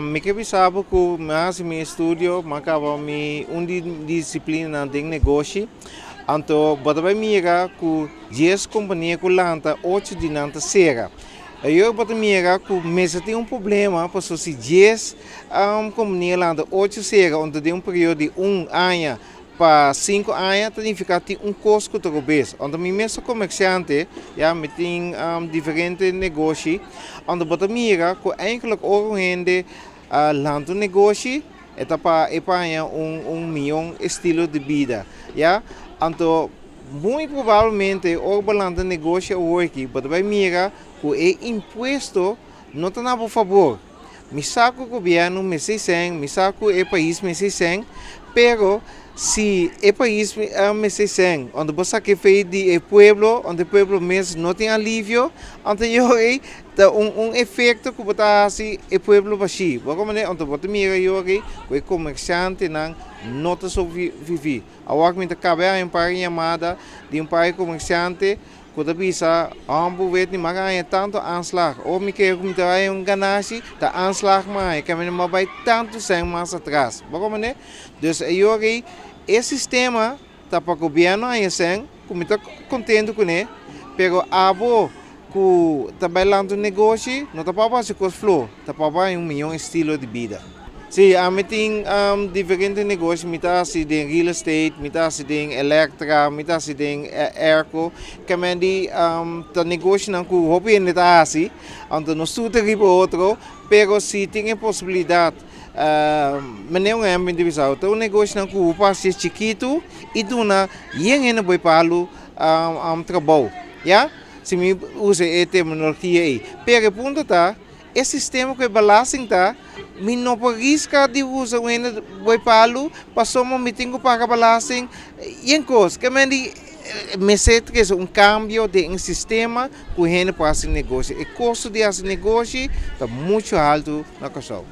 Me que sabe que mas meu estudio macava me disciplina de negócio. Então, bota bem mira que 10 companhia que lanta 8 dinanta cega. Eu bota mira que mesa tem problema, porque se 10 companhia lanta 8 cega, onde tem período de 1 ano para 5 anos, tem que ter custo que talvez. Onde me mesmo comerciante, já me tem diferentes negócios, onde bota mira que eigenlijk ook gente lanta negócio, para apanhar milhão estilo de vida, já. Então, muito provavelmente, o balance de negócio hoje, mas vai mirar que o imposto não está a favor. Me saco o governo, me sei sem, me saco o país, me sei sem, pero se o país me sei sem, onde você que fez de pueblo, onde o pueblo mesmo não tem alívio, então eu efeito que botar assim o pueblo baixo. Como né, onde botar mira eu aqui, o comerciante não está sobreviver. Agora me cabe a par chamada de par comerciante que da bisa ambos weet niet maar ganha tanto aanslag. Ou me quer como trabalhar ganância, tá aanslag mais, que me vai tanto sem mais atrás. Como né? Dus eu aqui esse sistema tá para o governo aí sem, como tá contente com ele, pero abo que trabalhando negócio, não tá para fazer coisa flow, tá para milhão estilo de vida. Sim, a tem diferentes negócios, metade se tem real estate, metade se tem elétrica, metade se tem airco, que me di negócio não que o hobby ainda está assim, então não estuda riba outro, pero se tem a possibilidade, mas não é bem divisão, então o negócio não que o passe é chiquito e do na ainda vai para o trabalho, já? Se me usa a terminologia aí, pero o ponto tá esse sistema que balancing tá, me não arrisca de usar o ene boi palo, passou uma meeting para balancing, e em coisa que me sei que é cambio de um sistema que o ene para fazer negócio, o custo de fazer negócio está muito alto na questão.